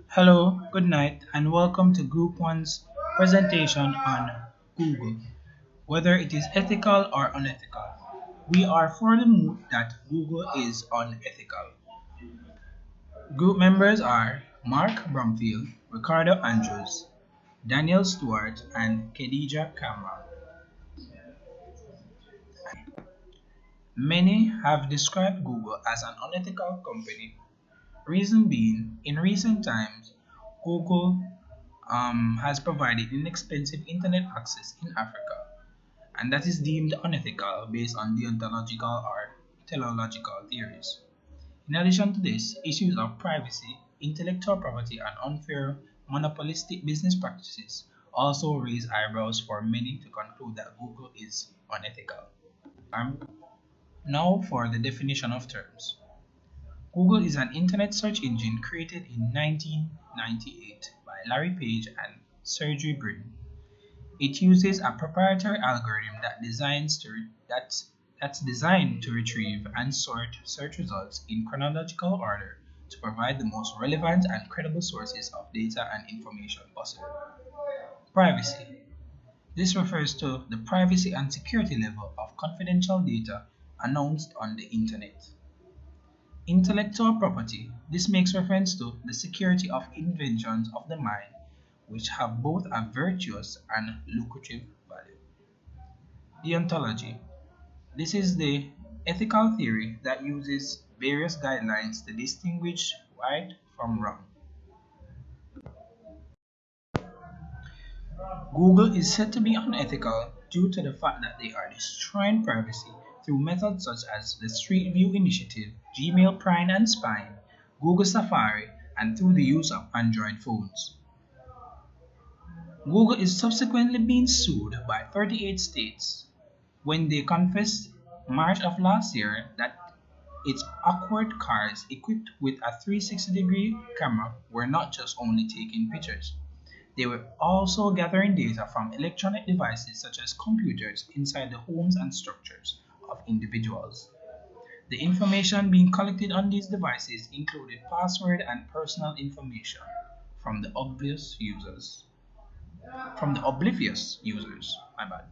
Hello, good night, and welcome to Group 1's presentation on Google, whether it is ethical or unethical. We are for the mood that Google is unethical. Group members are Mark Brumfield, Ricardo Andrews, Daniel Stewart, and Khadija Kamra. Many have described Google as an unethical company. Reason being, in recent times, Google has provided inexpensive internet access in Africa, and that is deemed unethical based on deontological or teleological theories. In addition to this, issues of privacy, intellectual property, and unfair monopolistic business practices also raise eyebrows for many to conclude that Google is unethical. Now for the definition of terms. Google is an internet search engine created in 1998 by Larry Page and Sergey Brin. It uses a proprietary algorithm that's designed to retrieve and sort search results in chronological order to provide the most relevant and credible sources of data and information possible. Privacy. This refers to the privacy and security level of confidential data announced on the internet. Intellectual property. This makes reference to the security of inventions of the mind which have both a virtuous and lucrative value. Deontology. This is the ethical theory that uses various guidelines to distinguish right from wrong. Google is said to be unethical due to the fact that they are destroying privacy through methods such as the Street View Initiative, Gmail Prime and Spine, Google Safari, and through the use of Android phones. Google is subsequently being sued by 38 states when they confessed March of last year that its awkward cars equipped with a 360-degree camera were not just only taking pictures. They were also gathering data from electronic devices such as computers inside the homes and structures of individuals. The information being collected on these devices included password and personal information from the obvious users. From the oblivious users, my bad.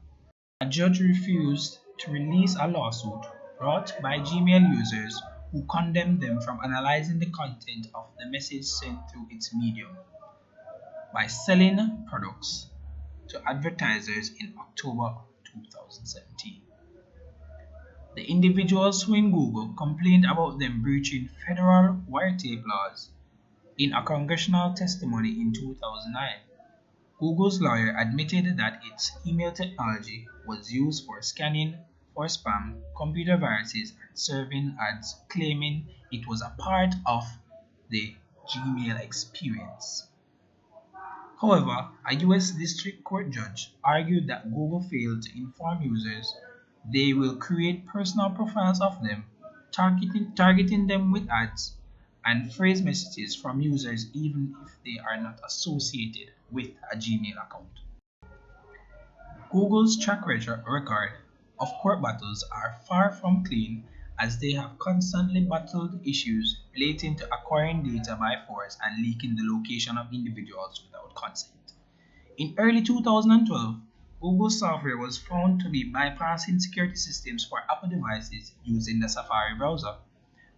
A judge refused to release a lawsuit brought by Gmail users who condemned them from analyzing the content of the message sent through its medium by selling products to advertisers in October 2017. The individuals suing Google complained about them breaching federal wiretap laws in a congressional testimony in 2009. Google's lawyer admitted that its email technology was used for scanning for spam, computer viruses, and serving ads, claiming it was a part of the Gmail experience. However, a US District Court judge argued that Google failed to inform users they will create personal profiles of them, targeting them with ads and phrase messages from users even if they are not associated with a Gmail account. Google's track record of court battles are far from clean as they have constantly battled issues relating to acquiring data by force and leaking the location of individuals without consent. In early 2012, Google software was found to be bypassing security systems for Apple devices using the Safari browser.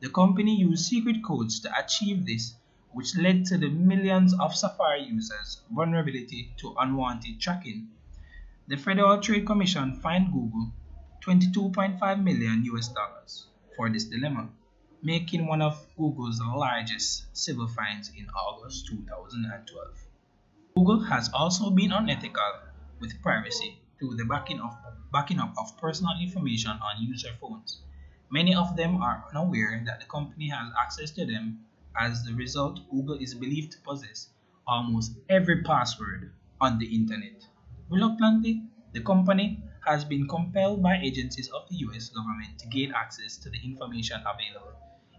The company used secret codes to achieve this, which led to the millions of Safari users' vulnerability to unwanted tracking. The Federal Trade Commission fined Google 22.5 million US dollars for this dilemma, making one of Google's largest civil fines in August 2012. Google has also been unethical with privacy through the backing up of personal information on user phones. Many of them are unaware that the company has access to them. As a result, Google is believed to possess almost every password on the internet. Reluctantly, the company has been compelled by agencies of the US government to gain access to the information available.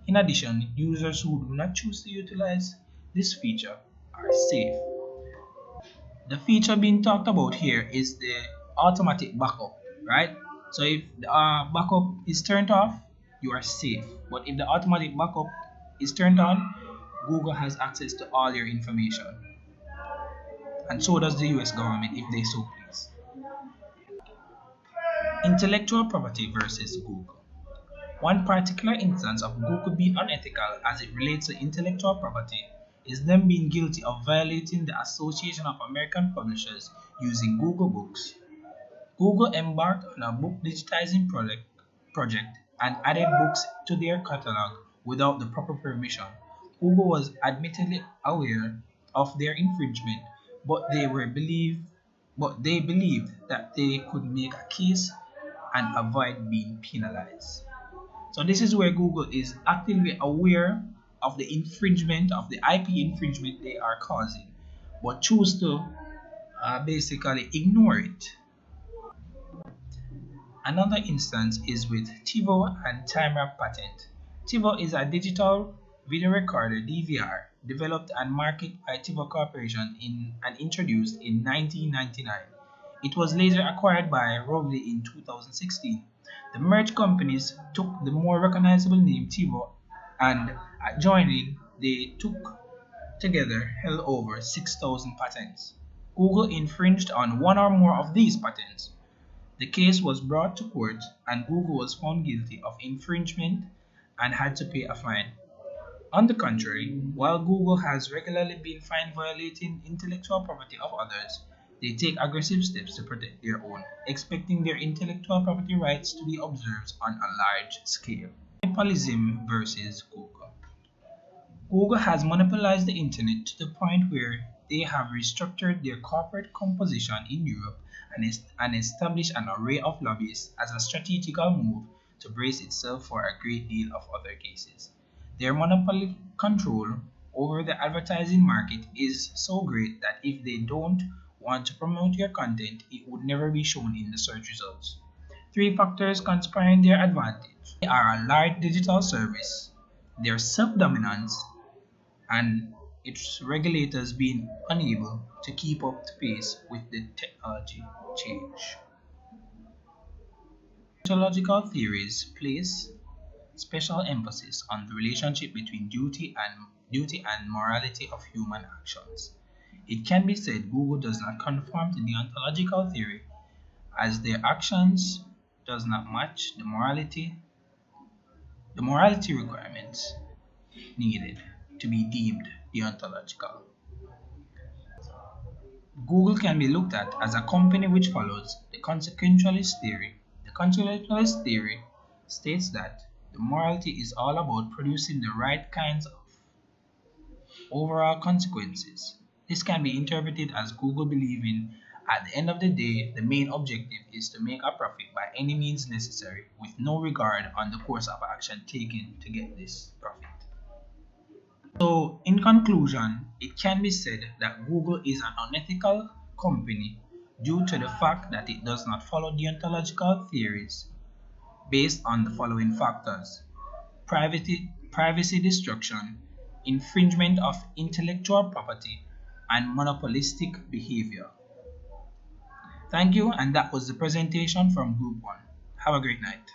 In addition, users who do not choose to utilize this feature are safe. The feature being talked about here is the automatic backup, right? So if the backup is turned off, you are safe. But if the automatic backup is turned on, Google has access to all your information, and so does the US government if they so please. Intellectual property versus Google. One particular instance of Google being unethical as it relates to intellectual property is them being guilty of violating the Association of American Publishers using Google Books. Google embarked on a book digitizing project and added books to their catalog without the proper permission. Google was admittedly aware of their infringement, but they believed that they could make a case and avoid being penalized. So this is where Google is actively aware of the infringement of the IP infringement they are causing, but choose to basically ignore it. Another instance is with TiVo and Timer patent. TiVo is a digital video recorder (DVR) developed and marketed by TiVo Corporation and introduced in 1999. It was later acquired by Rowley in 2016. The merged companies took the more recognizable name TiVo, and at joining, they took together held over 6,000 patents. Google infringed on one or more of these patents. The case was brought to court, and Google was found guilty of infringement and had to pay a fine. On the contrary, while Google has regularly been fined violating intellectual property of others, they take aggressive steps to protect their own, expecting their intellectual property rights to be observed on a large scale. Monopolism versus Google. Google has monopolized the internet to the point where they have restructured their corporate composition in Europe and established an array of lobbyists as a strategical move to brace itself for a great deal of other cases. Their monopoly control over the advertising market is so great that if they don't want to promote your content, it would never be shown in the search results. Three factors conspire in their advantage. They are a large digital service, their self-dominance, and its regulators being unable to keep up to pace with the technology change. Ontological theories place special emphasis on the relationship between duty and morality of human actions. It can be said Google does not conform to the ontological theory as their actions does not match the morality requirements needed to be deemed deontological. Google can be looked at as a company which follows the consequentialist theory. The consequentialist theory states that the morality is all about producing the right kinds of overall consequences. This can be interpreted as Google believing at the end of the day, the main objective is to make a profit by any means necessary with no regard on the course of action taken to get this profit. So, in conclusion, it can be said that Google is an unethical company due to the fact that it does not follow deontological theories based on the following factors: privacy destruction, infringement of intellectual property, and monopolistic behavior. Thank you, and that was the presentation from Group 1. Have a great night.